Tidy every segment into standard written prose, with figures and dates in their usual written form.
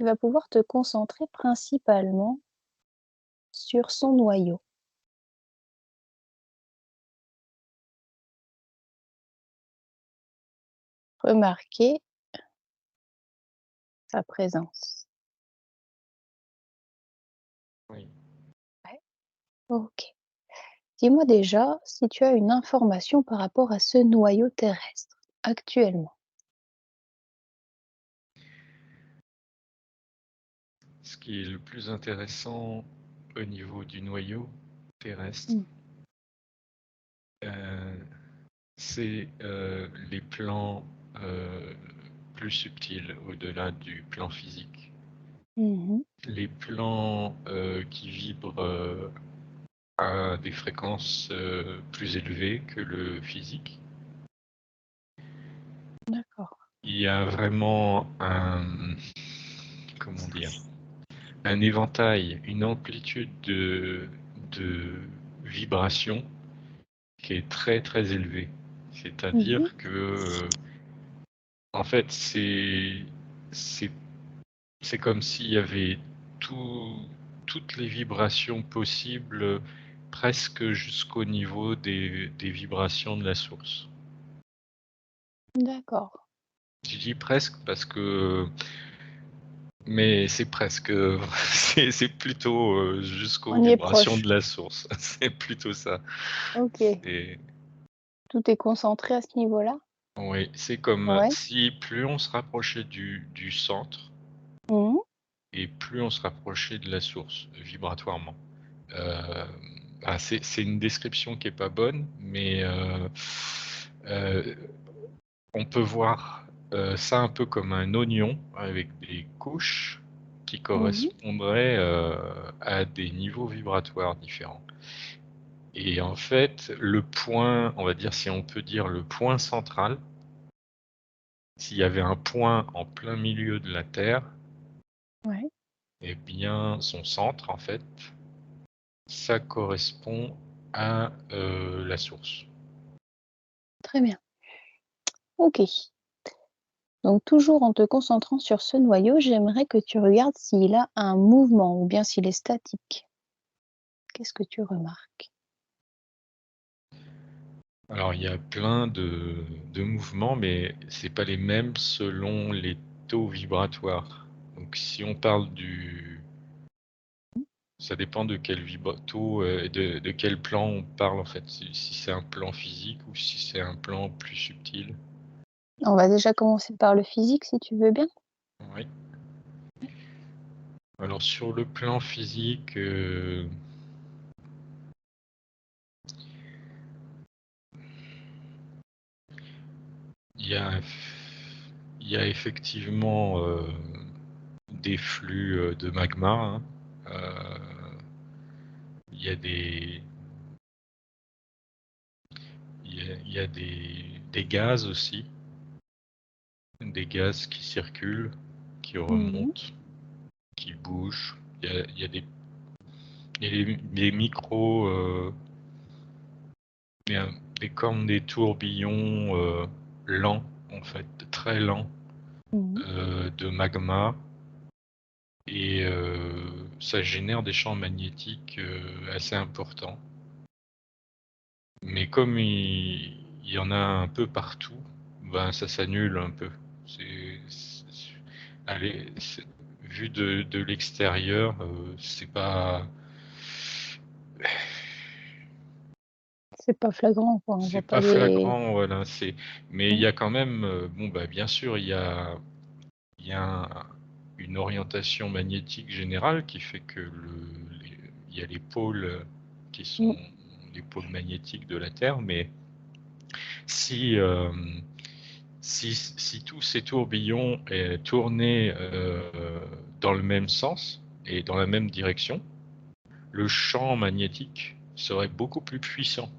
tu vas pouvoir te concentrer principalement sur son noyau. Remarquer sa présence. Oui. Ouais. OK. Dis-moi déjà si tu as une information par rapport à ce noyau terrestre, actuellement? Ce qui est le plus intéressant au niveau du noyau terrestre, Mmh. euh, c'est les plans plus subtils au-delà du plan physique. Mmh. Les plans qui vibrent à des fréquences plus élevées que le physique. D'accord. Il y a vraiment comment dire, un éventail, une amplitude de vibrations qui est très très élevée. Mmh. C'est-à-dire que, en fait, c'est c'est comme s'il y avait toutes les vibrations possibles, presque jusqu'au niveau des vibrations de la source. D'accord. Je dis presque parce que, mais c'est presque, c'est plutôt jusqu'aux On y est vibrations proche. de la source. C'est plutôt ça. OK. C'est, Tout est concentré à ce niveau-là? oui, c'est comme Ouais. si plus on se rapprochait du centre Mmh. et plus on se rapprochait de la source vibratoirement. Euh, c'est une description qui est pas bonne, mais euh, on peut voir ça un peu comme un oignon avec des couches qui Mmh. correspondraient à des niveaux vibratoires différents. Et en fait, le point, on va dire, si on peut dire le point central, s'il y avait un point en plein milieu de la Terre, Ouais. eh bien, son centre, en fait, ça correspond à la source. Très bien. OK. Donc toujours en te concentrant sur ce noyau, j'aimerais que tu regardes s'il a un mouvement ou bien s'il est statique. Qu'est-ce que tu remarques? Alors, il y a plein de mouvements, mais c'est pas les mêmes selon les taux vibratoires. Donc, si on parle ça dépend de quel taux et de quel plan on parle en fait. Si c'est un plan physique ou si c'est un plan plus subtil. On va déjà commencer par le physique si tu veux bien. Oui. Alors, sur le plan physique, il y a, il y a effectivement des flux de magma, hein. Il y a il y a des gaz aussi, des gaz qui circulent, qui Mmh. remontent, qui bougent. Il y a des micros, il y a comme des tourbillons lents, en fait, très lents, Mmh. de magma. Et ça génère des champs magnétiques assez importants. Mais comme il y en a un peu partout, ben ça s'annule un peu. Allez, vu de l'extérieur, c'est pas, C'est pas flagrant, quoi, on c'est voit pas pas les flagrant, voilà. Mais il mmh, y a quand même, bon bah bien sûr, il y a une orientation magnétique générale qui fait que il y a les pôles qui mmh, sont les pôles magnétiques de la Terre, mais si euh, si tous ces tourbillons tournaient dans le même sens et dans la même direction, le champ magnétique serait beaucoup plus puissant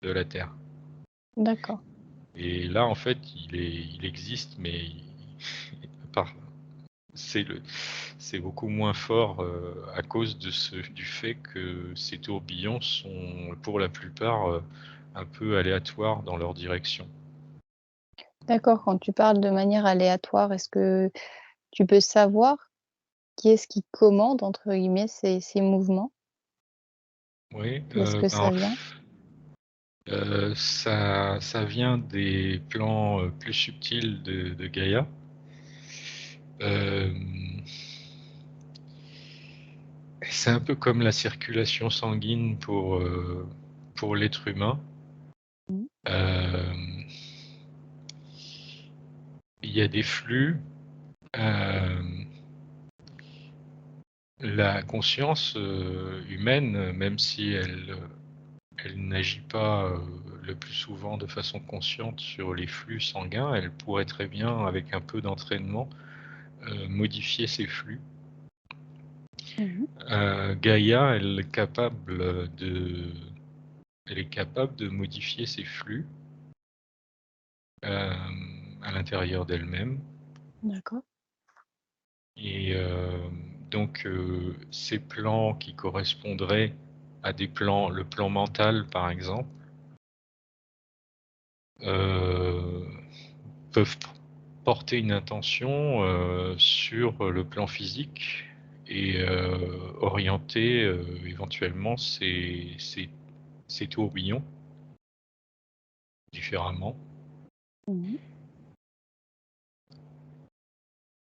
de la Terre. d'accord. Et là, en fait, il existe, mais par- c'est c'est beaucoup moins fort à cause du fait que ces tourbillons sont, pour la plupart, un peu aléatoires dans leur direction. D'accord, quand tu parles de manière aléatoire, est-ce que Tu peux savoir qui est-ce qui «commande» entre guillemets ces mouvements? Oui, D'où est-ce que ça vient? ça vient des plans, plus subtils de Gaïa. Hem, c'est un peu comme la circulation sanguine pour l'être humain. Mmh. Hem, il y a des flux, hem, la conscience, humaine, même si elle n'agit pas, le plus souvent de façon consciente sur les flux sanguins, elle pourrait très bien, avec un peu d'entraînement, modifier ces flux. Mmh. Gaïa, elle est capable de modifier ses flux, à l'intérieur d'elle-même D'accord. et donc ces plans qui correspondraient à des plans le plan mental, par exemple, heu, peuvent porter une intention, sur le plan physique et orienter, éventuellement ces tourbillons différemment. Mmh.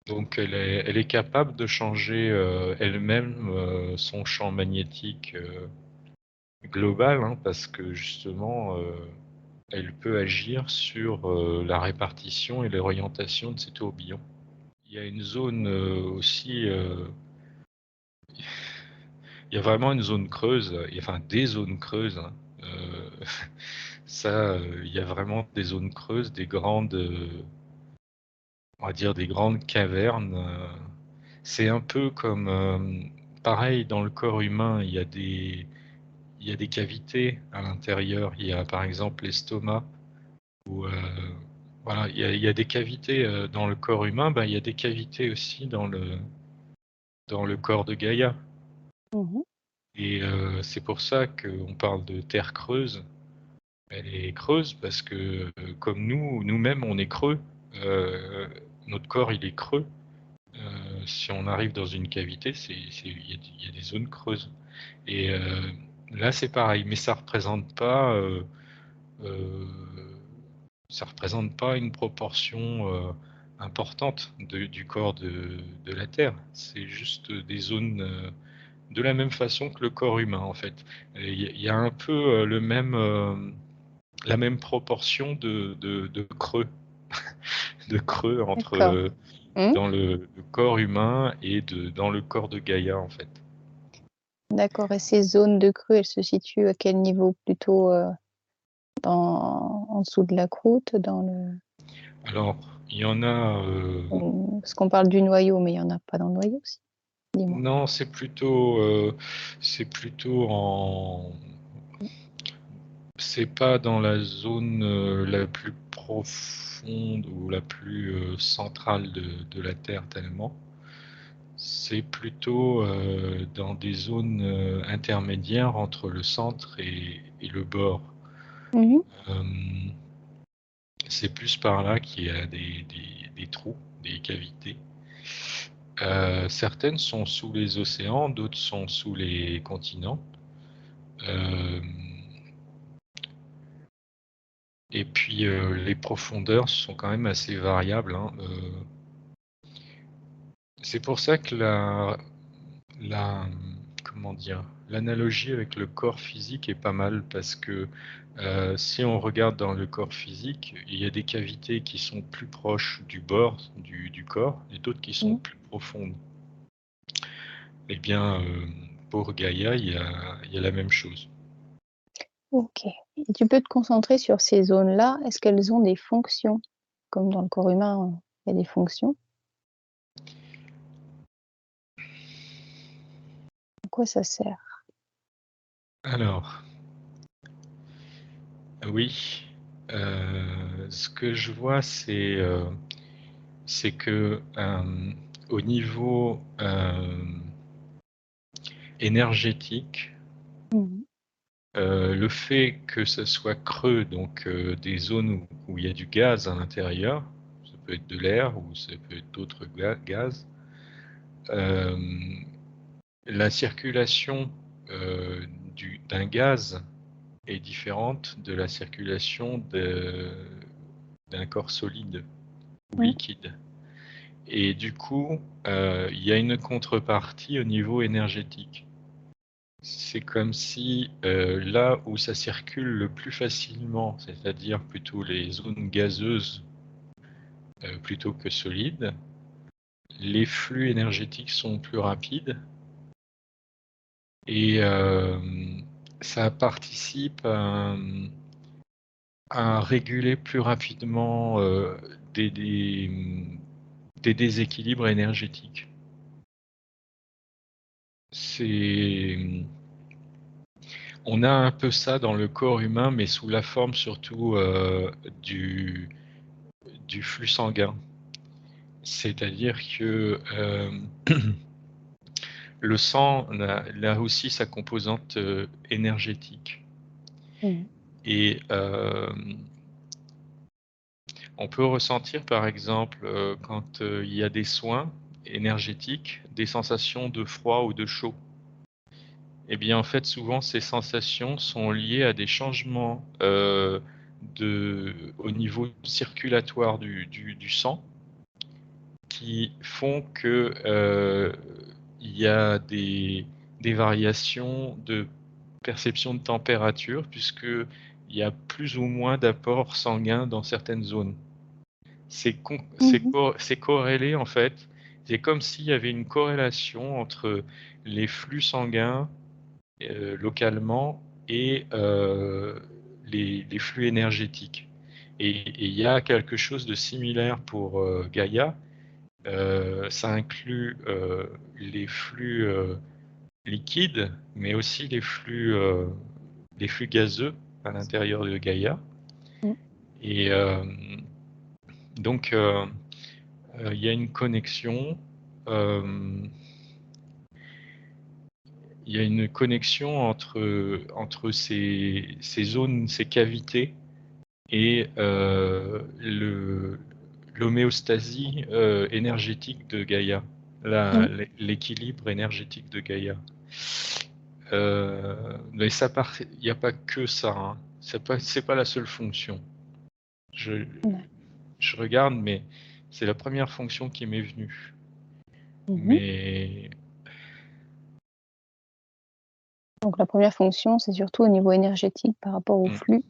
Donc elle est capable de changer, elle-même, son champ magnétique, global, hein, parce que justement, elle peut agir sur, la répartition et l'orientation de ces tourbillons. Il y a une zone, aussi, il y a vraiment une zone creuse, enfin des zones creuses, hein, ça, il y a vraiment des zones creuses, des grandes, on va dire des grandes cavernes, c'est un peu comme, pareil dans le corps humain, il y a des cavités à l'intérieur. Il y a par exemple l'estomac où, voilà, il y a des cavités, dans le corps humain, ben, il y a des cavités aussi dans le corps de Gaïa Mmh. et c'est pour ça qu'on parle de terre creuse. Elle est creuse parce que, comme nous-mêmes, on est creux, heu, notre corps, il est creux. Si on arrive dans une cavité, il y a des zones creuses et là, c'est pareil, mais heu, ça représente pas une proportion, importante du corps de la Terre. C'est juste des zones, de la même façon que le corps humain, en fait. Et il y a un peu, la même proportion de creux, de creux entre, D'accord. Mmh. dans le corps humain et dans le corps de Gaïa, en fait. D'accord, et ces zones de creux, elles se situent à quel niveau? Plutôt, en dessous de la croûte, dans le Alors, il y en a, parce qu'on parle du noyau, mais il y en a pas dans le noyau aussi? Dis-moi? non, c'est plutôt en c'est pas dans la zone, la plus profonde ou la plus, centrale de la Terre tellement. C'est plutôt, dans des zones, intermédiaires entre le centre et le bord. Mmh. Hem, c'est plus par là qu'il y a des trous, des cavités. Certaines sont sous les océans, d'autres sont sous les continents. Hem et puis, les profondeurs sont quand même assez variables, hein, c'est pour ça que comment dire? L'analogie avec le corps physique est pas mal parce que, si on regarde dans le corps physique, il y a des cavités qui sont plus proches du bord du corps et d'autres qui sont Mmh. plus profondes. Eh bien, pour Gaïa, il y a la même chose. OK, et tu peux te concentrer sur ces zones-là. Est-ce qu'elles ont des fonctions? Comme dans le corps humain, il y a des fonctions. À quoi ça sert? Alors, oui, ce que je vois, c'est que, au niveau, énergétique, Mmh. le fait que ça soit creux, donc des zones où il y a du gaz à l'intérieur, ça peut être de l'air ou ça peut être d'autres gaz. La circulation d'un gaz est différente de la circulation d'un corps solide ou Mmh. liquide. Et du coup, il y a une contrepartie au niveau énergétique. C'est comme si là où ça circule le plus facilement, c'est-à-dire plutôt les zones gazeuses plutôt que solides, les flux énergétiques sont plus rapides et ça participe à réguler plus rapidement des, des déséquilibres énergétiques. On a un peu ça dans le corps humain, mais sous la forme surtout du flux sanguin. C'est-à-dire que le sang a aussi sa composante énergétique. Mmh. Et on peut ressentir par exemple quand il y a des soins énergétiques, des sensations de froid ou de chaud. Eh bien en fait souvent ces sensations sont liées à des changements au niveau circulatoire du sang qui font que il y a des variations de perception de température puisque il y a plus ou moins d'apport sanguin dans certaines zones. Mmh. C'est corrélé en fait. C'est comme s'il y avait une corrélation entre les flux sanguins localement et les flux énergétiques. Et il y a quelque chose de similaire pour Gaïa. Ça inclut les flux liquides, mais aussi les flux gazeux à l'intérieur de Gaïa. Mmh. Et donc, il y a une connexion. Il y a une connexion entre ces zones, ces cavités et l'homéostasie énergétique de Gaïa, Mmh. l'équilibre énergétique de Gaïa. Mais il n'y a pas que ça, hein. C'est pas la seule fonction. Je, Ouais. je regarde, mais c'est la première fonction qui m'est venue. Mmh. Mais Donc la première fonction, c'est surtout au niveau énergétique par rapport au mm, flux.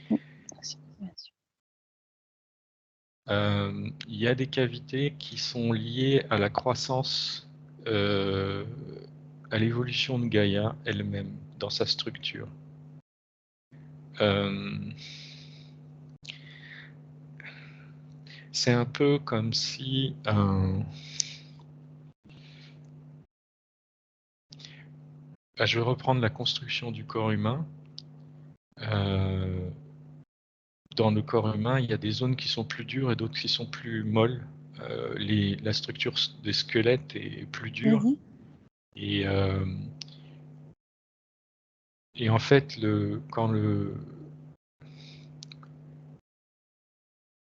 Mmh. Circulation. il y a des cavités qui sont liées à la croissance, à l'évolution de Gaïa elle-même, dans sa structure. C'est un peu comme si je vais reprendre la construction du corps humain. Dans le corps humain, il y a des zones qui sont plus dures et d'autres qui sont plus molles. La structure des squelettes est plus dure. Mmh. Et, en fait, il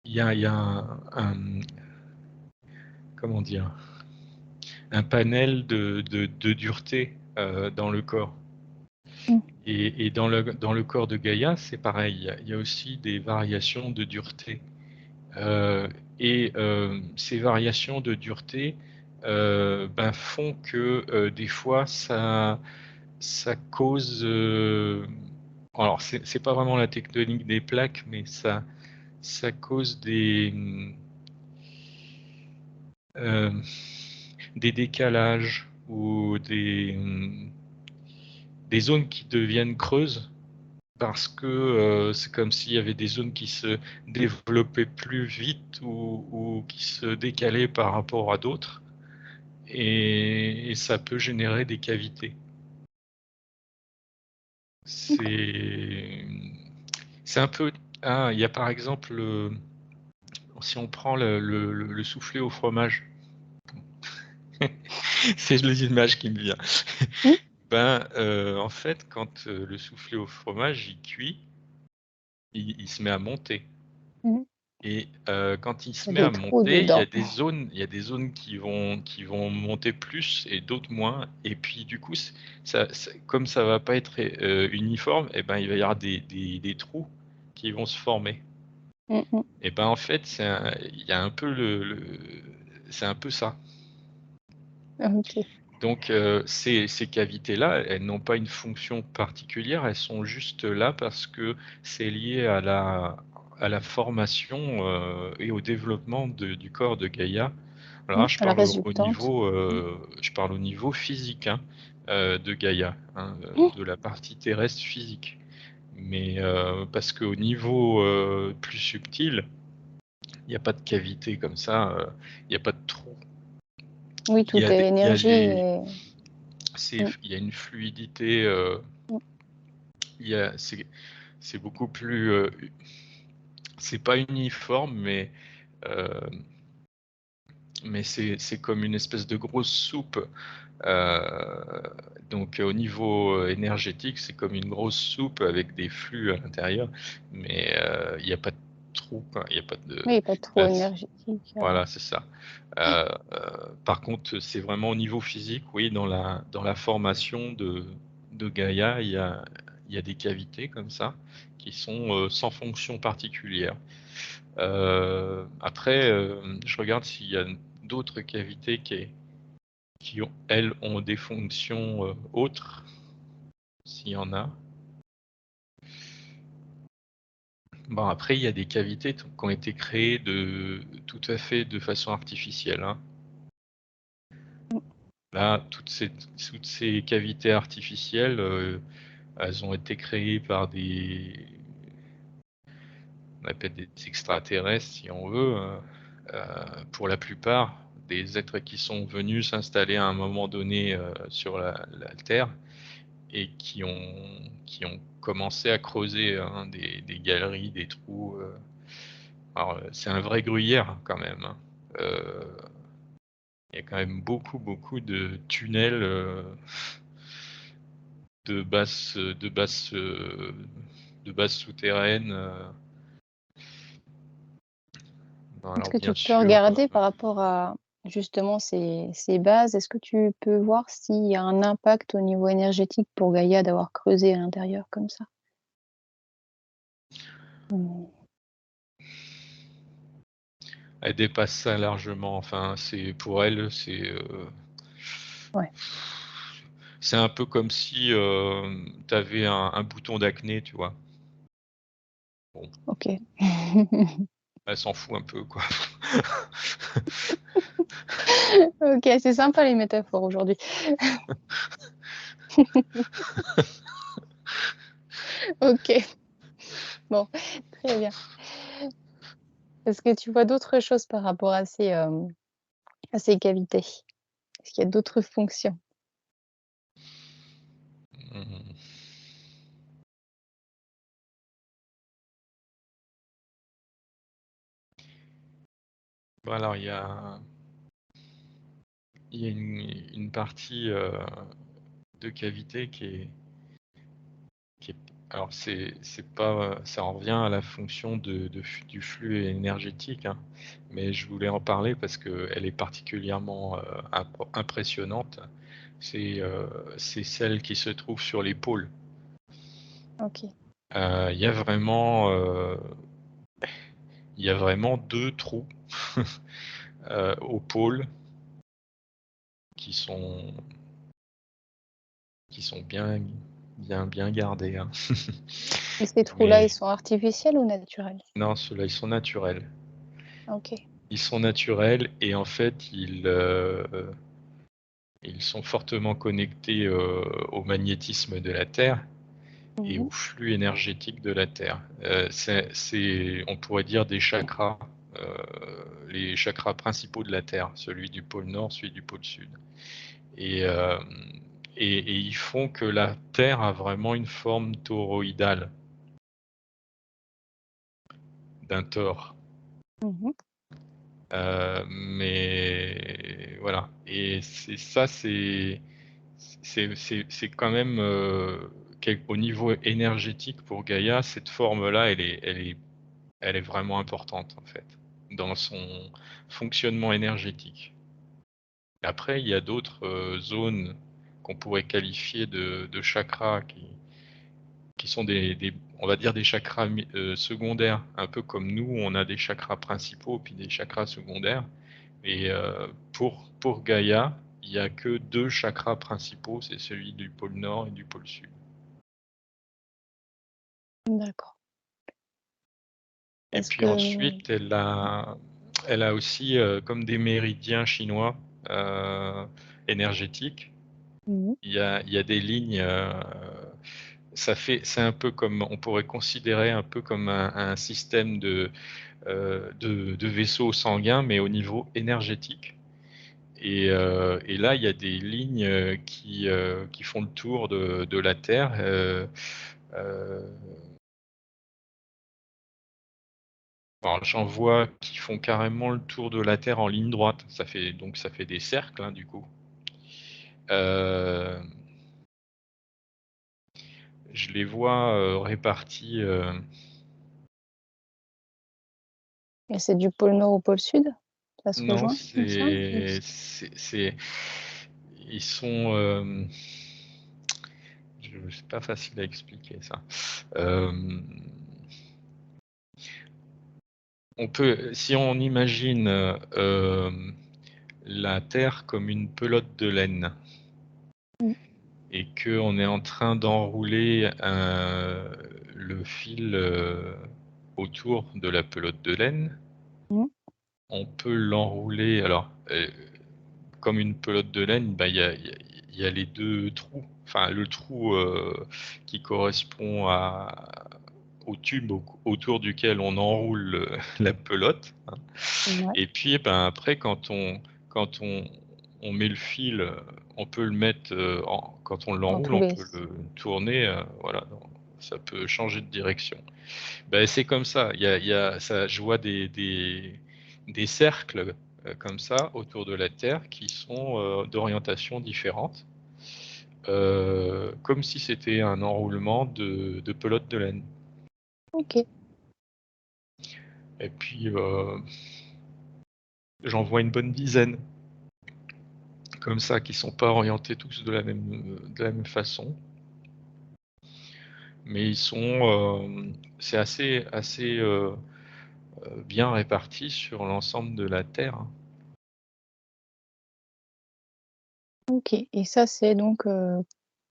y a comment dire, un panel de dureté dans le corps. Mmh. Et dans le corps de Gaïa, c'est pareil. Il y a aussi des variations de dureté. Ces variations de dureté font que des fois ça cause. Alors c'est pas vraiment la tectonique des plaques, mais ça cause euh, des décalages ou des zones qui deviennent creuses parce que c'est comme s'il y avait des zones qui se développaient plus vite ou qui se décalaient par rapport à d'autres et ça peut générer des cavités. D'accord. C'est un peu... Ah, il y a par exemple, si on prend le soufflé au fromage, c'est l'image qui me vient. Mmh. En fait, quand le soufflé au fromage il cuit, il se met à monter. Mmh. Et quand il se Il y a met à des trous monter, dedans. il y a des zones qui vont monter plus et d'autres moins. Et puis du coup, comme ça va pas être uniforme, et ben il va y avoir des trous qui vont se former. Mmh mh. Et ben en fait, il y a un peu c'est un peu ça. OK. Donc ces cavités-là, elles n'ont pas une fonction particulière, elles sont juste là parce que c'est lié à la formation, et au développement du corps de Gaïa. Alors là, Mmh, à la résultante. Mmh. je parle au niveau physique, hein, de Gaïa, hein, Mmh. de la partie terrestre physique. Mais parce qu'au niveau, plus subtil, il n'y a pas de cavité comme ça, il n'y a pas de trou. Oui, tout est Il y a énergie des et mmh, il y a une fluidité, mmh. il y a c'est beaucoup plus, c'est pas uniforme, heu, mais c'est comme une espèce de grosse soupe. Donc au niveau, énergétique, c'est comme une grosse soupe avec des flux à l'intérieur, mais il y a pas de trou, quoi. Il y a pas de Oui, pas trop là, énergétique, voilà, c'est ça. Par contre, c'est vraiment au niveau physique, oui, dans la formation de Gaïa, il y a des cavités comme ça qui sont, sans fonction particulière. Après, je regarde s'il y a d'autres cavités qui ont, elles, ont des fonctions, autres, s'il y en a. Bon, après, il y a des cavités qui ont été créées tout à fait de façon artificielle, hein. Là, toutes ces cavités artificielles, elles ont été créées par on appelle des extraterrestres, si on veut, pour la plupart, des êtres qui sont venus s'installer à un moment donné, sur la Terre et qui ont commencé à creuser, hein, des galeries, des trous. Alors, c'est un vrai gruyère hein, quand même, hein. Euh, Il y a quand même beaucoup, beaucoup de tunnels, de base souterraines. Bon, Est-ce alors que tu bien peux sûr, regarder par rapport à justement ces bases? Est-ce que tu peux voir s'il y a un impact au niveau énergétique pour Gaïa d'avoir creusé à l'intérieur comme ça? Mmh. elle dépasse ça largement. Enfin, c'est pour elle, Ouais, c'est un peu comme si tu avais un bouton d'acné, tu vois. Bon, OK. elle s'en fout un peu, quoi. OK, c'est sympa les métaphores aujourd'hui. OK, bon, très bien. Est-ce que tu vois d'autres choses par rapport à ces cavités? Est-ce qu'il y a d'autres fonctions? Mmh. Bon, alors il y a une partie de cavité qui est alors c'est pas, ça en revient à la fonction du flux énergétique, hein, mais je voulais en parler parce qu'elle est particulièrement impressionnante. C'est c'est celle qui se trouve sur les pôles. OK. Il y a vraiment, il y a vraiment deux trous aux pôles qui sont, qui sont bien gardés, hein. Et ces trous-là, ils Mais sont artificiels ou naturels? non, ceux-là, ils sont naturels. OK. Ils sont naturels et en fait, ils sont fortement connectés, au magnétisme de la Terre et Mmh. au flux énergétique de la Terre. On pourrait dire des chakras, les chakras principaux de la Terre, celui du pôle Nord, celui du pôle Sud. Et, hem et ils font que la Terre a vraiment une forme toroïdale d'un tore. Mmh. Mais voilà et c'est quand même, au niveau énergétique pour Gaïa, cette forme-là, elle est elle est vraiment importante, en fait, dans son fonctionnement énergétique. Après, il y a d'autres, zones qu'on pourrait qualifier de chakras qui sont des on va dire des chakras secondaires, un peu comme nous, on a des chakras principaux puis des chakras secondaires et pour Gaïa, il y a que 2 chakras principaux, c'est celui du pôle Nord et du pôle Sud. D'accord. Et Est-ce puis que ensuite, elle a aussi, comme des méridiens chinois, heu, énergétiques. mmh Il y a des lignes, c'est un peu comme on pourrait considérer un peu comme un système de vaisseau sanguin, mais au niveau énergétique et là, il y a des lignes, qui font le tour de la Terre, heu, alors j'en vois qui font carrément le tour de la Terre en ligne droite. Ça fait des cercles, hein, du coup. Hem, je les vois, répartis, et c'est du pôle Nord au pôle Sud? Ça se non, rejoint comme ça? Ou ils sont, c'est pas facile à expliquer ça. Hem, on peut si on imagine, la Terre comme une pelote de laine mmh, et qu'on est en train d'enrouler, le fil, autour de la pelote de laine, mmh, on peut l'enrouler alors, comme une pelote de laine, bah, il y a les 2 trous, enfin le trou, qui correspond au tube autour duquel on enroule la pelote, hein. ouais, Et puis, ben, après quand on met le fil, on peut le mettre, quand on dans l'enroule, tous on les peut le tourner, voilà, ça peut changer de direction. Ben c'est comme ça, il y a ça je vois des cercles, comme ça autour de la Terre qui sont, d'orientation différente, comme si c'était un enroulement de pelote de laine OK, et puis, j'en vois une bonne dizaine comme ça qui sont pas orientés tous de la même façon, mais ils sont, c'est assez, bien réparti sur l'ensemble de la Terre, hein. OK, et ça, c'est donc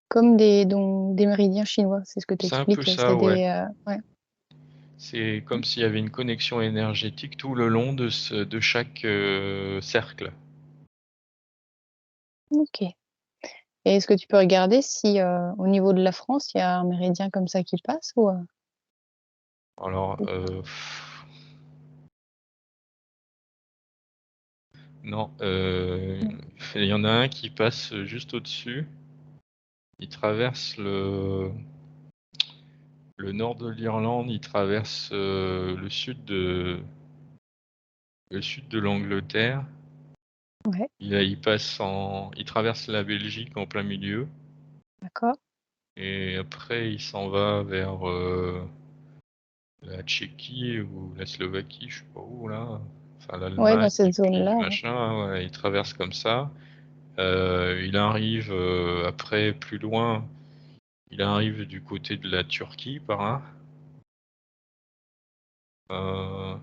comme des méridiens chinois, c'est ce que tu C'est un peu expliques, c'est ça, ouais. des, ouais, C'est mmh, comme s'il y avait une connexion énergétique tout le long de chaque, cercle. OK, et est-ce que tu peux regarder si, au niveau de la France, il y a un méridien comme ça qui passe Alors, ou pas? non, Non. il y en a un qui passe juste au-dessus. Il traverse le nord de l'Irlande, il traverse, le sud de l'Angleterre. Ouais, Il traverse la Belgique en plein milieu d'accord. et après il s'en va vers, la Tchéquie ou la Slovaquie, je sais pas où là, enfin Ouais, dans l'Allemagne et cette puis zone-là, ouais. machin, ouais, il traverse comme ça. Il arrive, après plus loin, il arrive du côté de la Turquie par là. Heu,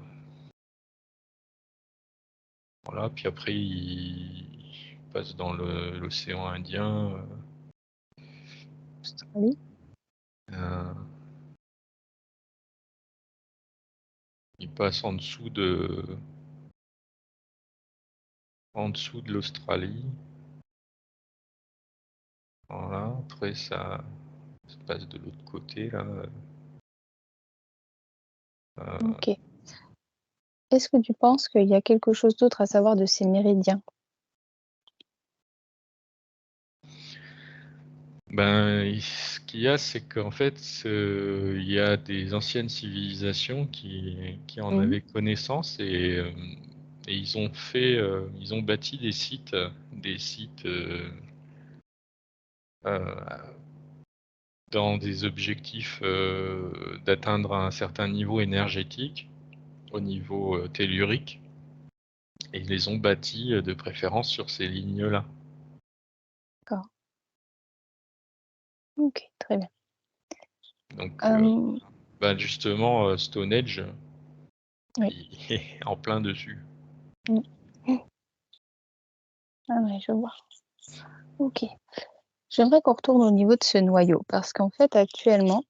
voilà, puis après il passe dans l'océan Indien, Australie? heu, il passe en dessous de l'Australie. Voilà, après ça passe de l'autre côté là, OK. Est-ce que tu penses qu'il y a quelque chose d'autre à savoir de ces méridiens? ben, ce qu'il y a, c'est qu'en fait, il y a des anciennes civilisations qui en Mmh. avaient connaissance et ils ont bâti des sites, heu, dans des objectifs, d'atteindre un certain niveau énergétique au niveau tellurique, et ils les ont bâtis de préférence sur ces lignes-là. D'accord. OK, très bien. Donc, Hem, justement, Stonehenge, oui. il est en plein dessus. Mmh. Ah ouais, je vois. OK. J'aimerais qu'on retourne au niveau de ce noyau parce qu'en fait, actuellement,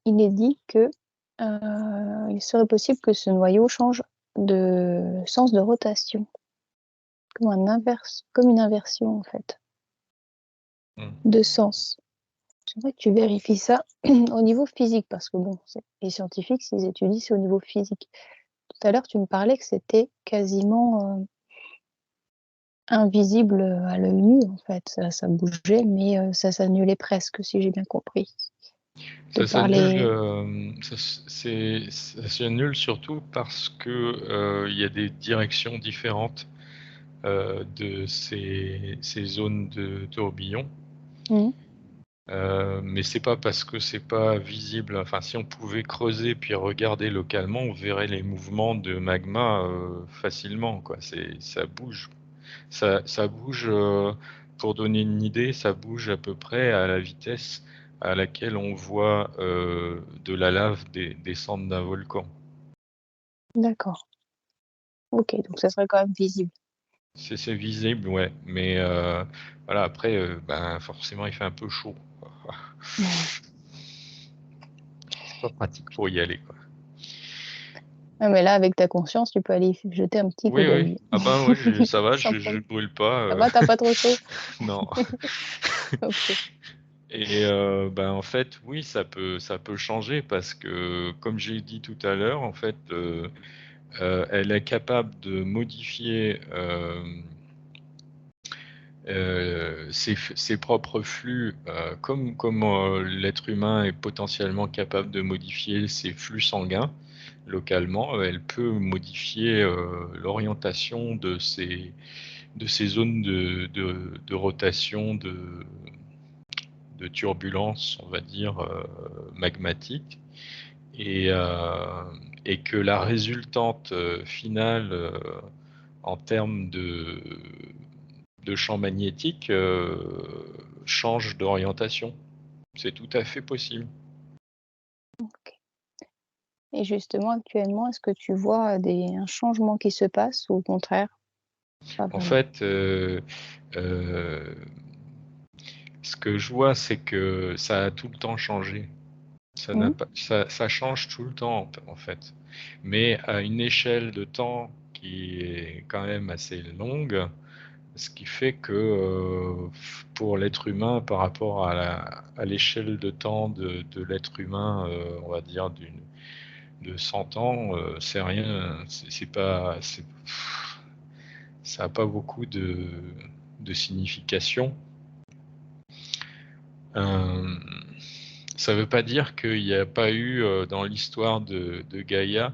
il est dit que, il serait possible que ce noyau change de sens de rotation, comme une inversion, en fait, Mmh. de sens. J'aimerais que tu vérifies ça au niveau physique parce que bon, c'est les scientifiques, s'ils étudient, c'est au niveau physique. Tout à l'heure, tu me parlais que c'était quasiment, invisible, à l'œil nu, en fait. Ça bougeait, mais ça s'annulait presque, si j'ai bien compris, de Ça par s'annule, les ça s'annule surtout parce que, il y a des directions différentes, de ces zones de tourbillons. mmh, Mais c'est pas parce que c'est pas visible, enfin, si on pouvait creuser puis regarder localement, on verrait les mouvements de magma, facilement, quoi. Ça bouge. Ça bouge, pour donner une idée, ça bouge à peu près à la vitesse à laquelle on voit, de la lave descendre d'un volcan. d'accord. OK, donc ça serait quand même visible. C'est visible, ouais, mais voilà, après, forcément, il fait un peu chaud, quoi. C'est pas pratique pour y aller, quoi. Ah mais là, avec ta conscience, tu peux aller y jeter un petit coup Oui, oui. d'œil. Ah ben, ouais, ça va, Sans je problème. brûle pas, Ça va, tu as pas trop chaud? non. OK. Et en fait, oui, ça peut changer parce que, comme j'ai dit tout à l'heure, en fait, elle est capable de modifier, ses propres flux, comme, l'être humain est potentiellement capable de modifier ses flux sanguins localement, elle peut modifier, l'orientation de ces zones de rotation, de turbulence, on va dire, magmatique, et que la résultante, finale, en termes de champ magnétique, change d'orientation. C'est tout à fait possible. OK. Et justement, actuellement, est-ce que tu vois un changement qui se passe ou au contraire, pas En vraiment? fait, heu, ce que je vois, c'est que ça a tout le temps changé. Ça n'a Mmh, pas ça change tout le temps en fait, mais à une échelle de temps qui est quand même assez longue, ce qui fait que, pour l'être humain par rapport à l'échelle de temps de l'être humain, on va dire de 100 ans, c'est rien, c'est pas ça a pas beaucoup de signification. Hem Ça ne veut pas dire qu'il n'y a pas eu, dans l'histoire de Gaïa,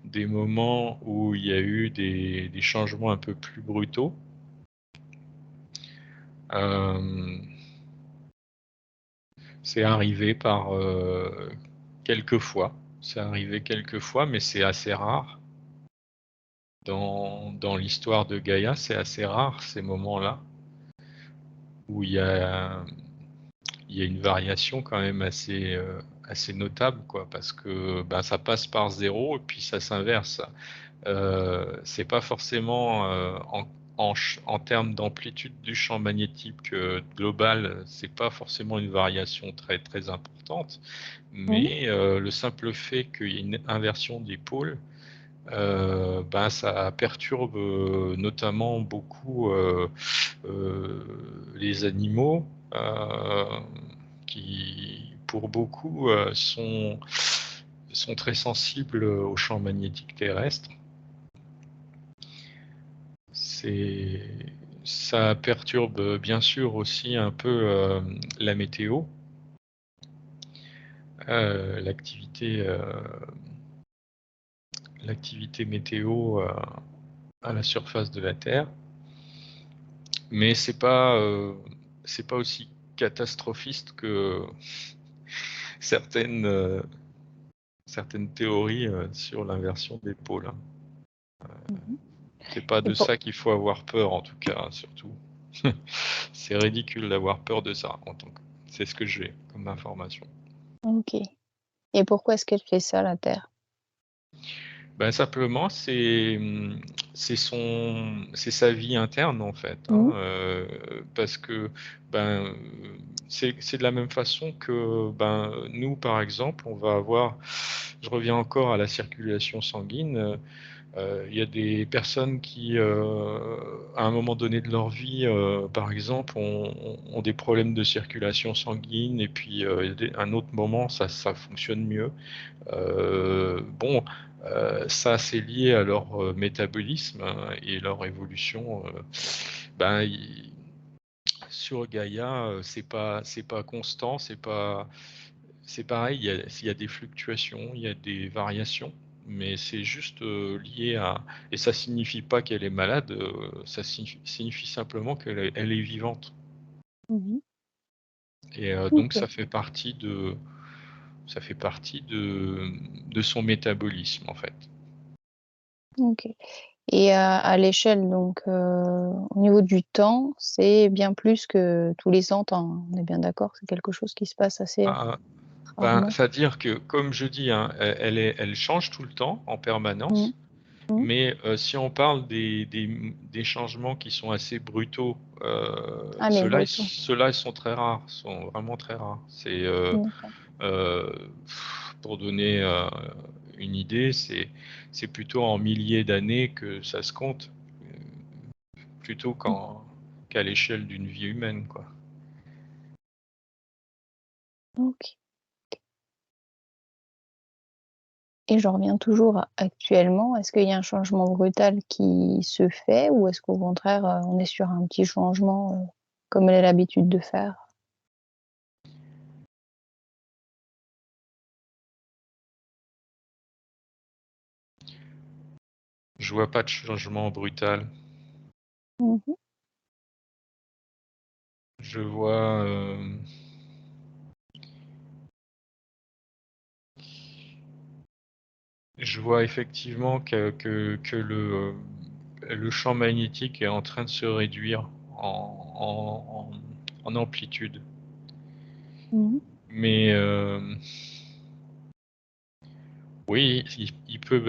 des moments où il y a eu des changements un peu plus brutaux. Hem, c'est arrivé par, quelques fois. C'est arrivé quelques fois, mais c'est assez rare. Dans l'histoire de Gaïa, c'est assez rare ces moments-là, où il y a une variation quand même assez notable, quoi, parce que, ça passe par zéro et puis ça s'inverse. C'est pas forcément, en termes d'amplitude du champ magnétique, global, c'est pas forcément une variation très, très importante, mmh, mais le simple fait qu'il y ait une inversion des pôles, ça perturbe, notamment beaucoup, les animaux, qui pour beaucoup, sont très sensibles au champ magnétique terrestre. C'est Ça perturbe, bien sûr aussi un peu, la météo, l'activité, l'activité météo, à la surface de la Terre, mais c'est pas aussi catastrophiste que certaines, certaines théories sur l'inversion des pôles, hein. Mmh. C'est pas Et de pour ça qu'il faut avoir peur, en tout cas, hein, surtout. C'est ridicule d'avoir peur de ça, c'est ce que j'ai comme information. OK. Et pourquoi est-ce qu'elle fait ça, la Terre? Ben, simplement, c'est sa vie interne, en fait, hein, Mmh. parce que, ben, c'est de la même façon que, ben, nous, par exemple, on va avoir je reviens encore à la circulation sanguine, il y a des personnes qui, à un moment donné de leur vie, par exemple, ont des problèmes de circulation sanguine et puis, il y a un autre moment, ça fonctionne mieux. Bon, ça, c'est lié à leur, métabolisme, hein, et leur évolution, ben, sur Gaïa, c'est pas constant, c'est pareil, il y a des fluctuations, il y a des variations, mais c'est juste, lié à et ça signifie pas qu'elle est malade, ça signifie simplement qu'elle est vivante Mmh. et donc OK, ça fait partie de son métabolisme, en fait. OK. Et à l'échelle donc, au niveau du temps, c'est bien plus que tous les 100 ans, hein? On est bien d'accord? C'est quelque chose qui se passe assez Ah, ben, rarement? c'est-à-dire que, comme je dis, hein, elle change tout le temps, en Mmh. permanence. Mmh. Mais si on parle des changements qui sont assez brutaux, Ah mais ceux-là, brutaux. ils sont très rares, sont vraiment très rares. D'accord. Heu, pour donner, une idée, c'est plutôt en milliers d'années que ça se compte, plutôt Mmh. qu'à l'échelle d'une vie humaine, quoi. OK. Et j'en reviens toujours à actuellement, est-ce qu'il y a un changement brutal qui se fait ou est-ce qu'au contraire, on est sur un petit changement, comme elle a l'habitude de faire? Je vois pas de changement brutal. Mmh mh. Je vois, je vois effectivement que le champ magnétique est en train de se réduire en amplitude. Mmh. Mais, oui, il peut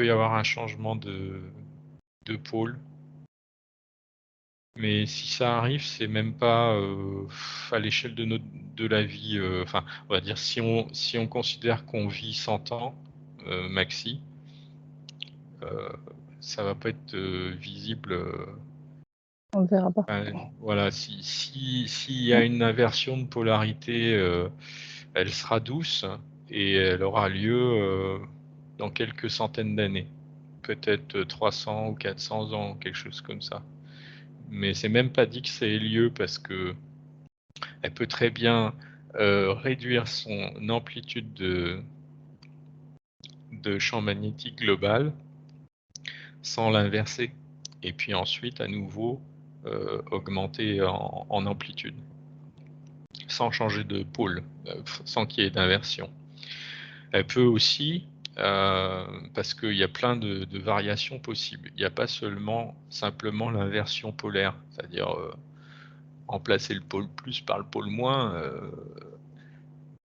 y avoir un changement de pôle, mais si ça arrive, c'est même pas, à l'échelle de la vie, enfin, on va dire si on considère qu'on vit 100 ans, maxi, heu, ça va pas être, visible, On le verra pas. voilà, s'il y a Mmh. une inversion de polarité, elle sera douce et elle aura lieu, dans quelques centaines d'années. Peut-être, 300 ou 400 ans, quelque chose comme ça. Mais c'est même pas dit que ça ait lieu parce qu'elle peut très bien, réduire son amplitude de champ magnétique global sans l'inverser et puis ensuite à nouveau, augmenter en amplitude, sans changer de pôle, sans qu'il y ait d'inversion. Elle peut aussi, parce qu'il y a plein de variations possibles. Il n'y a pas simplement l'inversion polaire, c'est-à-dire, remplacer le pôle plus par le pôle moins,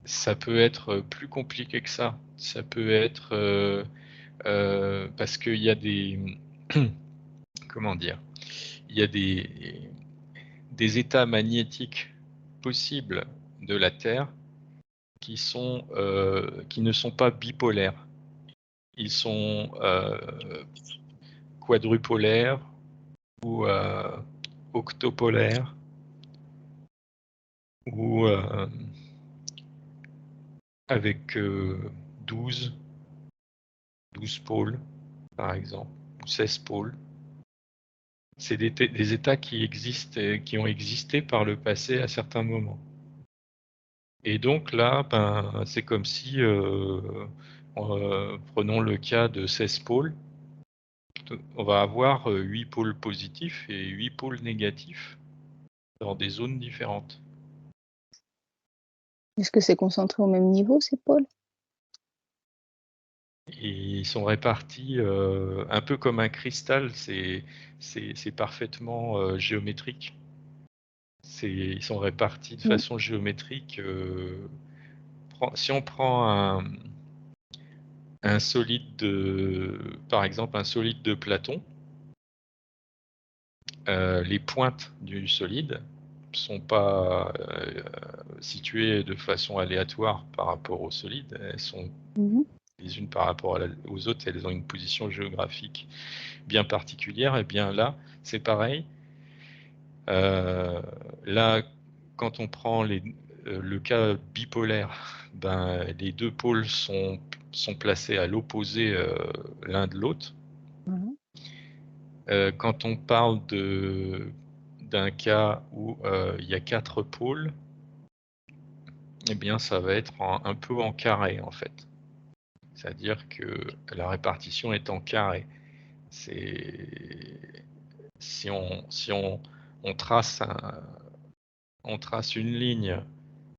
ça peut être plus compliqué que ça. Ça peut être, parce qu'il y a comment dire? Il y a des états magnétiques possibles de la Terre qui ne sont pas bipolaires. Ils sont, quadrupolaires ou, octopolaires ou, avec, 12 12 pôles, par exemple, ou 16 pôles. C'est des états qui existent et qui ont existé par le passé à certains moments. Et donc là, ben, c'est comme si, prenons le cas de 16 pôles, on va avoir, 8 pôles positifs et 8 pôles négatifs dans des zones différentes. Est-ce que c'est concentré au même niveau, ces pôles? Et ils sont répartis un peu comme un cristal, c'est parfaitement géométrique. Ils sont répartis de Mmh. façon géométrique. Si on prend un solide par exemple un solide de Platon, les pointes du solide sont pas situées de façon aléatoire par rapport au solide. Elles sont Mmh. les unes par rapport aux autres, elles ont une position géographique bien particulière. Et bien là, c'est pareil. Là, quand on prend le cas bipolaire, ben, les deux pôles sont placés à l'opposé l'un de l'autre. Voilà. Quand on parle d'un cas où il y a 4 pôles, eh bien, ça va être un peu en carré en fait. C'est-à-dire que la répartition est en carré. Si on trace une ligne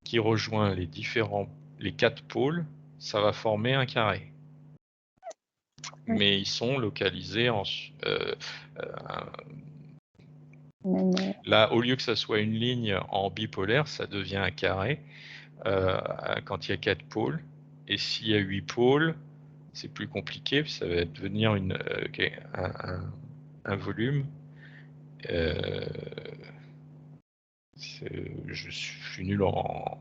qui rejoint les 4 pôles, ça va former un carré. Ouais. Mais ils sont localisés Même, là, au lieu que ça soit une ligne en bipolaire, ça devient un carré quand il y a 4 pôles. Et s'il y a 8 pôles, c'est plus compliqué, ça va devenir un volume. Euh, je suis nul en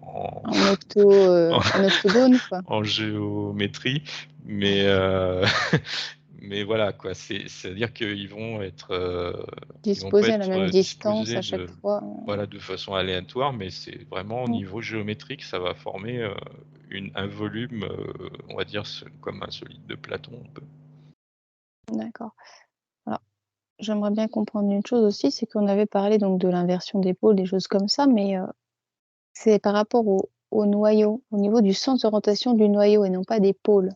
octogone, quoi. en géométrie, mais mais voilà quoi. C'est-à-dire qu'ils vont pas Disposés à la même être distance disposés à chaque fois. voilà, de façon aléatoire, mais c'est vraiment au Mmh. niveau géométrique, ça va former un volume, on va dire comme un solide de Platon un peu. D'accord. Alors, j'aimerais bien comprendre une chose aussi, c'est qu'on avait parlé donc de l'inversion des pôles, des choses comme ça, mais c'est par rapport au noyau, au niveau du sens de rotation du noyau et non pas des pôles.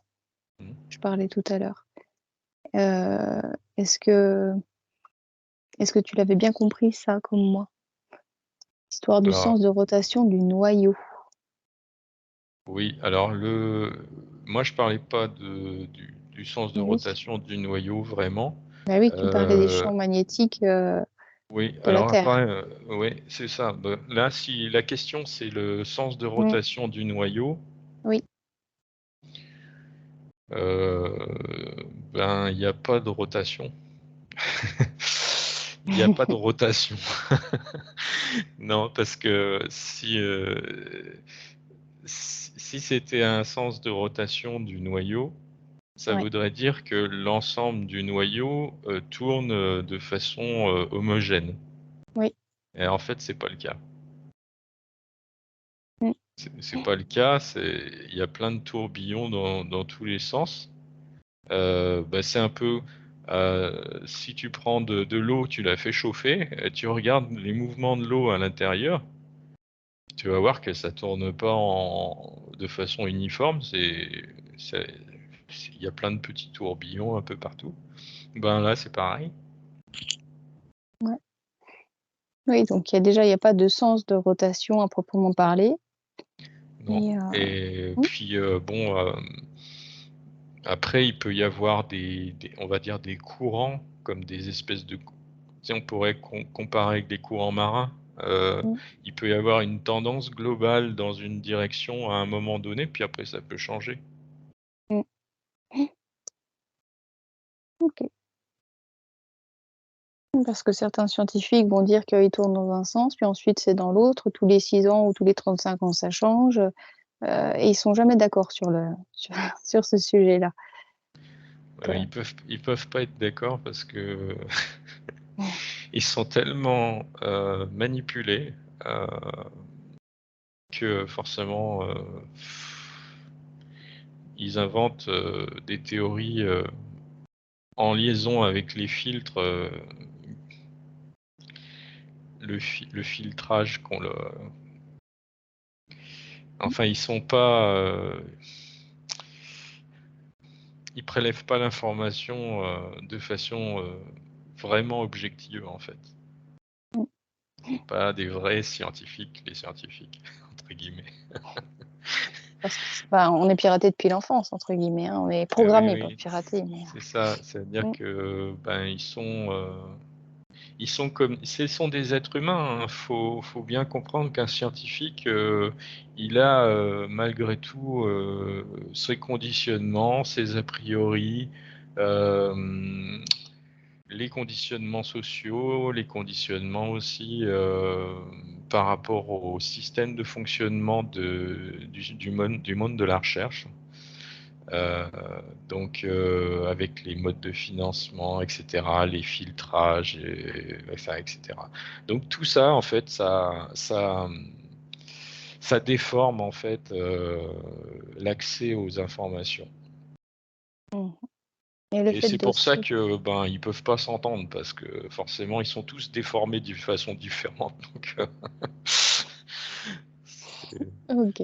Mmh. Je parlais tout à l'heure. Heu, est-ce que est-ce que tu l'avais bien compris ça comme moi? Histoire du Alors sens de rotation du noyau. oui, alors moi je parlais pas du sens de Oui. rotation du noyau vraiment. Bah oui, tu parlais des Euh, champs magnétiques, oui, de la alors Terre. après, oui, c'est ça. Bah, là, si la question c'est le sens de Mmh, rotation du noyau, oui. ben il n'y a pas de rotation. Il n'y a pas de rotation. Non, parce que si c'était un sens de rotation du noyau, ça Ouais, voudrait dire que l'ensemble du noyau tourne de façon homogène. oui. Et en fait, c'est pas le cas. Mmh, C'est pas le cas. Il y a plein de tourbillons dans tous les sens. Bah, c'est un peu si tu prends de l'eau, tu la fais chauffer, et tu regardes les mouvements de l'eau à l'intérieur, tu vas voir que ça tourne pas de façon uniforme. C'est- il y a plein de petits tourbillons un peu partout. Ben là, c'est pareil. ouais. Oui, donc il y a pas de sens de rotation à proprement parler Non. et Et mmh, puis bon, après, il peut y avoir on va dire des courants, comme des espèces de, tu sais, on pourrait comparer avec des courants marins. Euh, mmh, il peut y avoir une tendance globale dans une direction à un moment donné, puis après ça peut changer. mmh. OK. Parce que certains scientifiques vont dire qu'ils tournent dans un sens, puis ensuite c'est dans l'autre, tous les 6 ans ou tous les 35 ans ça change, et ils sont jamais d'accord sur sur sur ce sujet-là. Donc Ils peuvent pas être d'accord parce que mmh, ils sont tellement manipulés euh, que forcément ils inventent des théories en liaison avec les filtres, le filtrage enfin, ils prélèvent pas l'information de façon vraiment objective en fait. mmh, C'est pas des vrais scientifiques, les scientifiques. entre guillemets. Parce que on est piraté depuis l'enfance, entre guillemets, hein. On est Ah oui, programmé pour oui, pirater, mais c'est ça. C'est-à-dire mmh. que, ben, ils sont comme ce sont des êtres humains, hein. Faut bien comprendre qu'un scientifique, il a, malgré tout, ses conditionnements, ses a priori, hem, les conditionnements sociaux, les conditionnements aussi, par rapport au système de fonctionnement du monde de la recherche. Heu, donc avec les modes de financement et cetera, les filtrages et cetera. Donc tout ça en fait, ça déforme en fait, l'accès aux informations Mmh. Et le et fait c'est de pour ça se que, ben, ils peuvent pas s'entendre parce que forcément ils sont tous déformés d'une façon différente donc c'est OK.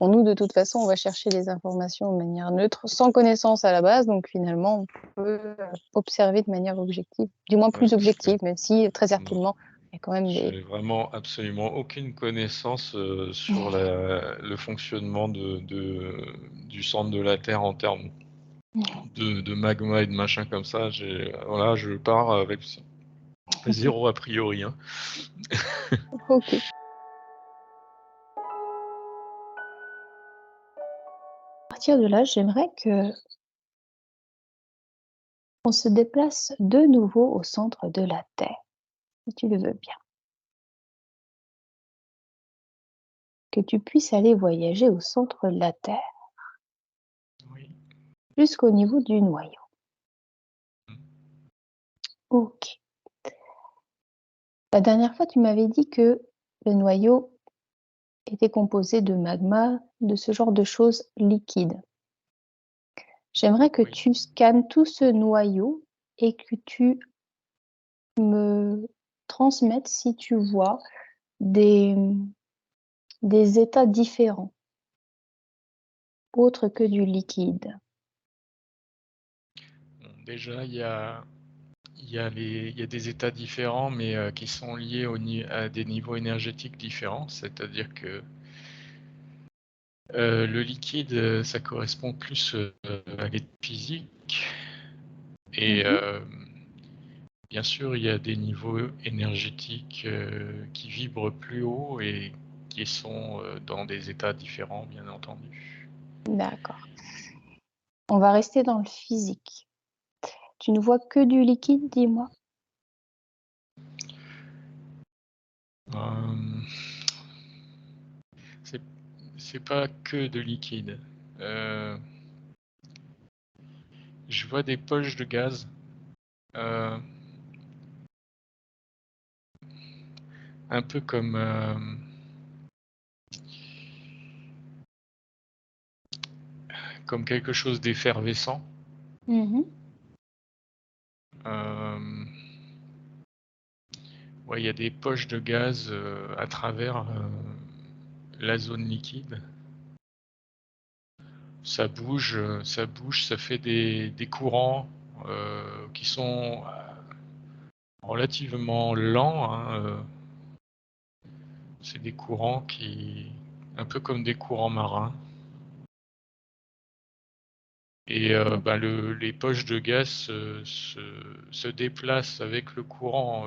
Bon, nous, de toute façon, on va chercher les informations de manière neutre, sans connaissance à la base, donc finalement, on peut, observer de manière objective, du moins ouais, plus objective, même si, très non. certainement, il y a quand même des J'ai vraiment absolument aucune connaissance, sur le fonctionnement du centre de la Terre en termes de magma et de machin comme ça. Voilà, je pars avec 0 a priori, hein. OK. À partir de là, j'aimerais qu'on se déplace de nouveau au centre de la Terre, si tu le veux bien. Que tu puisses aller voyager au centre de la Terre, Oui. jusqu'au niveau du noyau. Mmh. OK. La dernière fois, tu m'avais dit que le noyau était composé de magma, de ce genre de choses liquides. J'aimerais que Oui. tu scannes tout ce noyau et que tu me transmettes si tu vois des, des états différents, autres que du liquide. Bon, déjà, il y a des états différents, mais qui sont liés à des niveaux énergétiques différents. C'est-à-dire que, le liquide, ça correspond plus, à l'état physique et Mmh. bien sûr, il y a des niveaux énergétiques, qui vibrent plus haut et qui sont, dans des états différents, bien entendu. D'accord. On va rester dans le physique. Tu ne vois que du liquide, dis-moi? Hem, c'est c'est pas que de liquide. Heu, je vois des poches de gaz, heu, un peu comme quelque chose d'effervescent. Mmh. Hem, ouais, il y a des poches de gaz, à travers, la zone liquide. Ça bouge, ça fait des courants, qui sont, relativement lents, hein, c'est des courants qui un peu comme des courants marins et Mmh. bah, les poches de gaz se déplacent avec le courant,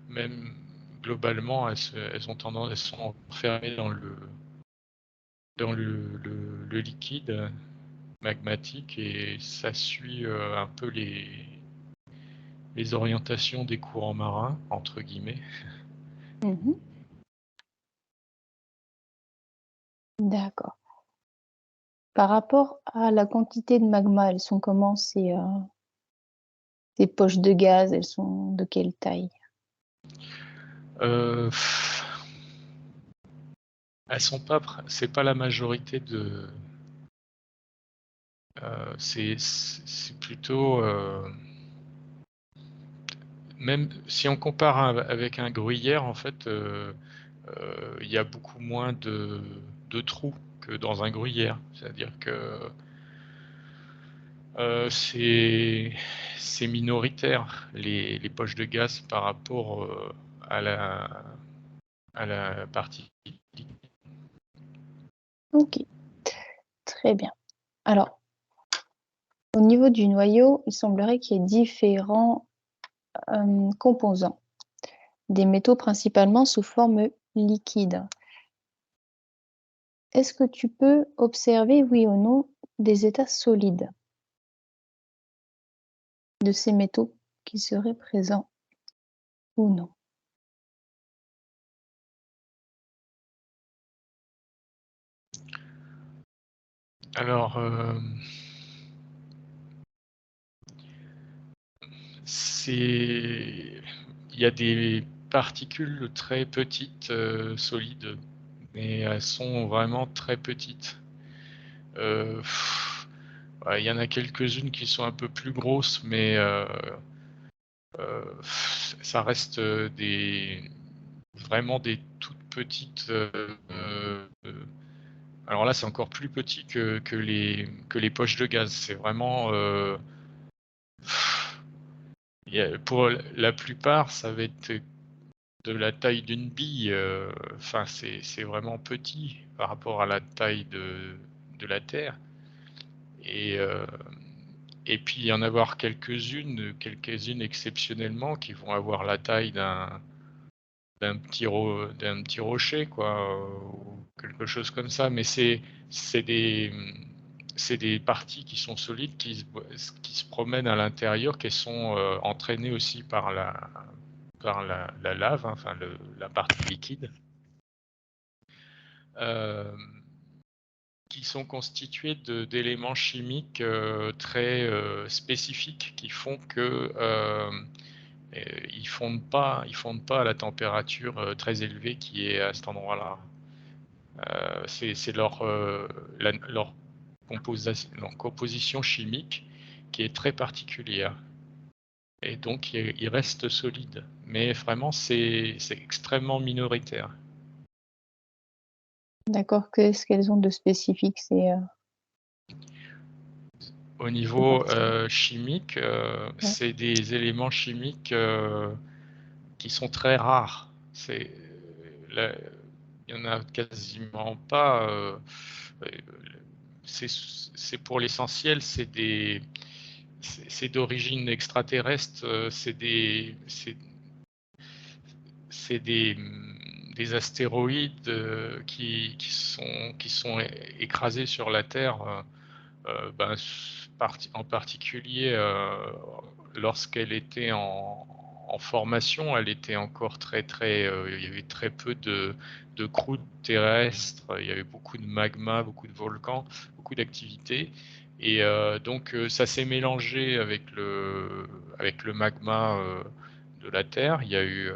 même globalement, elles ont tendance elles sont enfermées dans le liquide magmatique et ça suit, un peu les orientations des courants marins, entre guillemets. Mmh. D'accord. Par rapport à la quantité de magma, elles sont comment ces poches de gaz? Elles sont de quelle taille? Heu, elles sont pas c'est pas la majorité c'est plutôt, même si on compare avec un gruyère en fait, il y a beaucoup moins de trous que dans un gruyère. C'est-à-dire que, c'est minoritaire les poches de gaz par rapport, à la à la partie. OK, très bien. Alors, au niveau du noyau, il semblerait qu'il y ait différents, composants. Des métaux principalement sous forme liquide. Est-ce que tu peux observer, oui ou non, des états solides de ces métaux qui seraient présents ou non? Alors, il y a des particules très petites, solides, mais elles sont vraiment très petites. Ouais, il y en a quelques-unes qui sont un peu plus grosses, mais ça reste vraiment des toutes petites. Alors là, c'est encore plus petit que les poches de gaz. C'est vraiment. Pour la plupart, ça va être de la taille d'une bille. Enfin, c'est vraiment petit par rapport à la taille de la Terre. Et, et puis y en avoir quelques-unes exceptionnellement qui vont avoir la taille d'un petit rocher, quoi, ou quelque chose comme ça. Mais c'est des, c'est des parties qui sont solides, qui se promènent à l'intérieur, qui sont entraînées aussi par la lave, hein, enfin la partie liquide, qui sont constitués d'éléments chimiques très spécifiques qui font que ils fondent pas à la température très élevée qui est à cet endroit-là. C'est leur composition chimique qui est très particulière. Et donc, ils restent solides. Mais vraiment, c'est extrêmement minoritaire. D'accord, qu'est-ce qu'elles ont de spécifique Au ces niveau parties-là? chimique, Ouais. c'est des éléments chimiques qui sont très rares. Il y en a quasiment pas. C'est pour l'essentiel, c'est d'origine extraterrestre. C'est des astéroïdes qui sont écrasés sur la Terre. Ben, en particulier lorsqu'elle était en formation, elle était encore très très. Il y avait très peu de croûte terrestre, il y avait beaucoup de magma, beaucoup de volcans, beaucoup d'activités. Et donc ça s'est mélangé avec le magma de la Terre. Il y a eu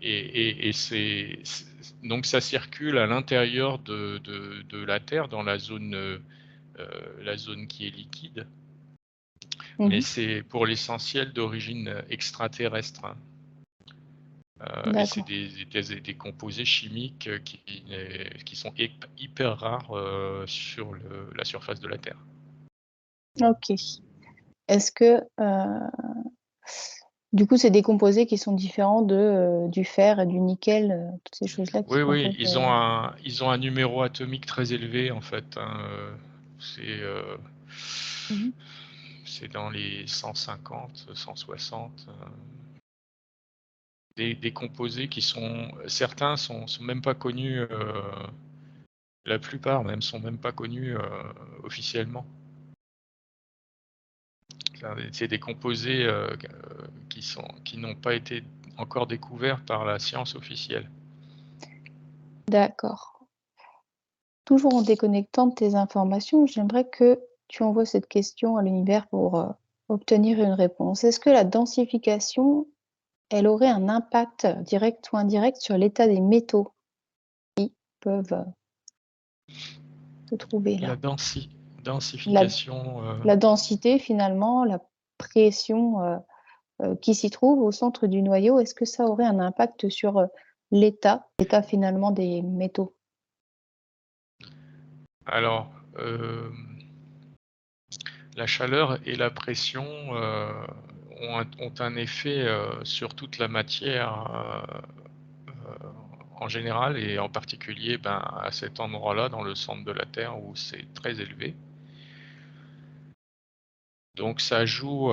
et donc ça circule à l'intérieur de la Terre dans la zone qui est liquide, mais Mmh. c'est pour l'essentiel d'origine extraterrestre, hein. Et c'est D'accord. des composés chimiques qui sont hyper rares sur la surface de la Terre. OK. Est-ce que, du coup, c'est des composés qui sont différents du fer et du nickel, toutes ces choses-là qui Oui, oui, composent, ils ont un numéro atomique très élevé en fait, hein, c'est mmh. c'est dans les 150, 160. Des composés certains sont même pas connus, la plupart même sont même pas connus officiellement. C'est des composés qui n'ont pas été encore découverts par la science officielle. D'accord. Toujours en déconnectant de tes informations, j'aimerais que tu envoies cette question à l'univers pour, obtenir une réponse. Est-ce que la densification, elle aurait un impact direct ou indirect sur l'état des métaux qui peuvent, se trouver La là? La densification, la densité finalement, la pression, qui s'y trouve au centre du noyau, est-ce que ça aurait un impact sur, l'état finalement des métaux? alors, la chaleur et la pression ont un effet sur toute la matière en général et en particulier à cet endroit-là, dans le centre de la Terre où c'est très élevé. Donc ça joue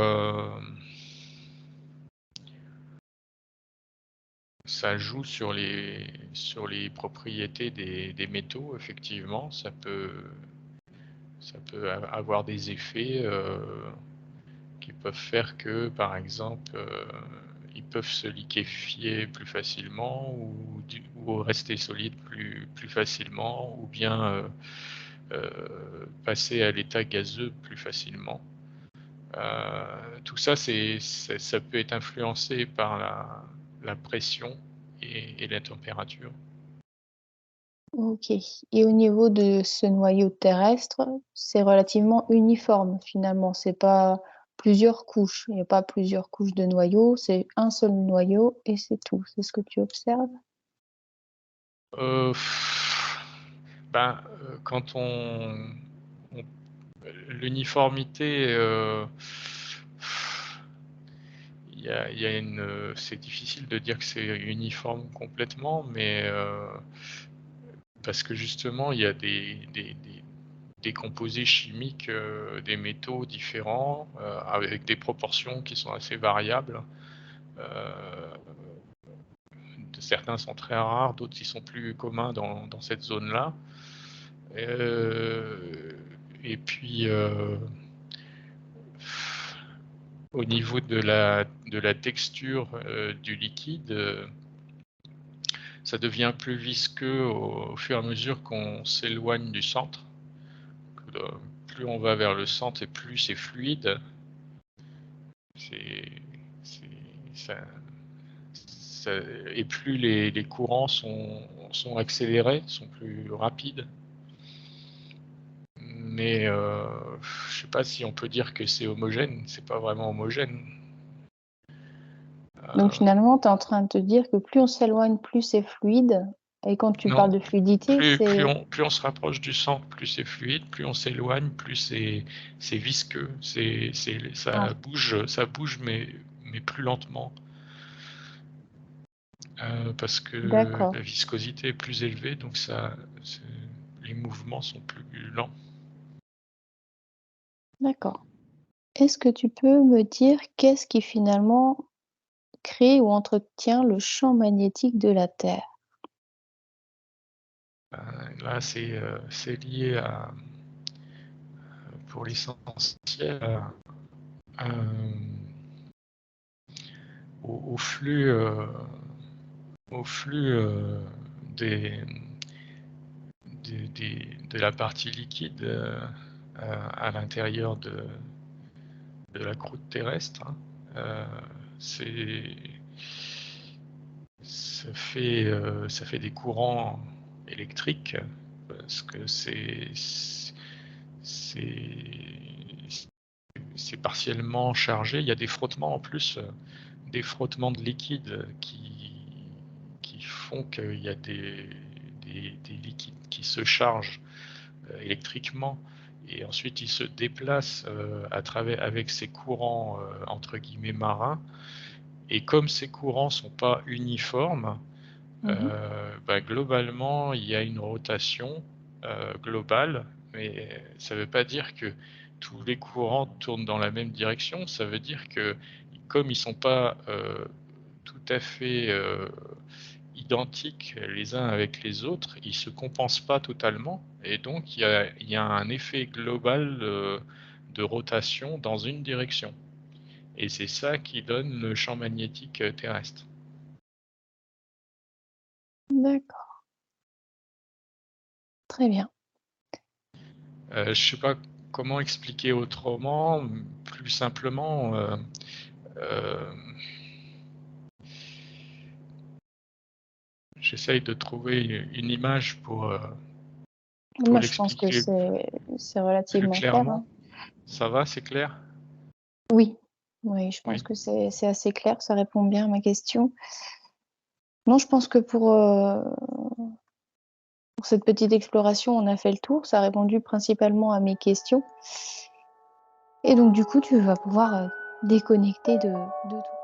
sur les propriétés des métaux, effectivement. Ça peut avoir des effets qui peuvent faire que, par exemple, ils peuvent se liquéfier plus facilement ou rester solides plus facilement, ou bien passer à l'état gazeux plus facilement. Tout ça, ça peut être influencé par la pression et la température. OK, et au niveau de ce noyau terrestre, c'est relativement uniforme finalement? C'est pas plusieurs couches? Il y a pas plusieurs couches de noyaux, c'est un seul noyau et c'est tout? C'est ce que tu observes? Euh, Quand on- l'uniformité, il y a c'est difficile de dire que c'est uniforme complètement, mais parce que justement, il y a des composés chimiques, des métaux différents, avec des proportions qui sont assez variables. Euh, Certains sont très rares, d'autres ils sont plus communs dans cette zone-là. Et puis, au niveau de la texture du liquide, ça devient plus visqueux au fur et à mesure qu'on s'éloigne du centre. Plus on va vers le centre et plus c'est fluide. C'est, ça, et plus les courants sont accélérés, sont plus rapides. Mais je sais pas si on peut dire que c'est homogène, c'est pas vraiment homogène. Donc finalement, tu es en train de te dire que plus on s'éloigne, plus c'est fluide et quand tu parles Non, de fluidité, c'est plus on se rapproche du centre, plus c'est fluide, plus on s'éloigne, plus c'est visqueux, ah, ça bouge mais plus lentement. Parce que d'accord, la viscosité est plus élevée, donc les mouvements sont plus lents. d'accord. Est-ce que tu peux me dire qu'est-ce qui finalement crée ou entretient le champ magnétique de la Terre? Là, c'est lié pour l'essentiel, au flux, au flux des, de la partie liquide à l'intérieur de la croûte terrestre. Hein. C'est ça fait des courants électriques parce que c'est partiellement chargé. Il y a des frottements en plus, des frottements de liquide qui font qu'il y a des liquides qui se chargent électriquement et ensuite ils se déplacent avec ces courants entre guillemets marins. Et comme ces courants sont pas uniformes, Mmh. globalement, il y a une rotation globale, mais ça ne veut pas dire que tous les courants tournent dans la même direction. Ça veut dire que comme ils ne sont pas tout à fait identiques les uns avec les autres, ils ne se compensent pas totalement. Et donc, il y a un effet global de rotation dans une direction. Et c'est ça qui donne le champ magnétique terrestre. D'accord, très bien. Je sais pas comment expliquer autrement, plus simplement. Euh, J'essaye de trouver une image pour Moi, je pense que l'expliquer c'est plus relativement clair, clairement. hein. Ça va, c'est clair? Oui, oui, je pense Oui. que c'est assez clair, ça répond bien à ma question. Non, je pense que pour cette petite exploration, on a fait le tour. Ça a répondu principalement à mes questions et donc du coup, tu vas pouvoir, déconnecter de tout.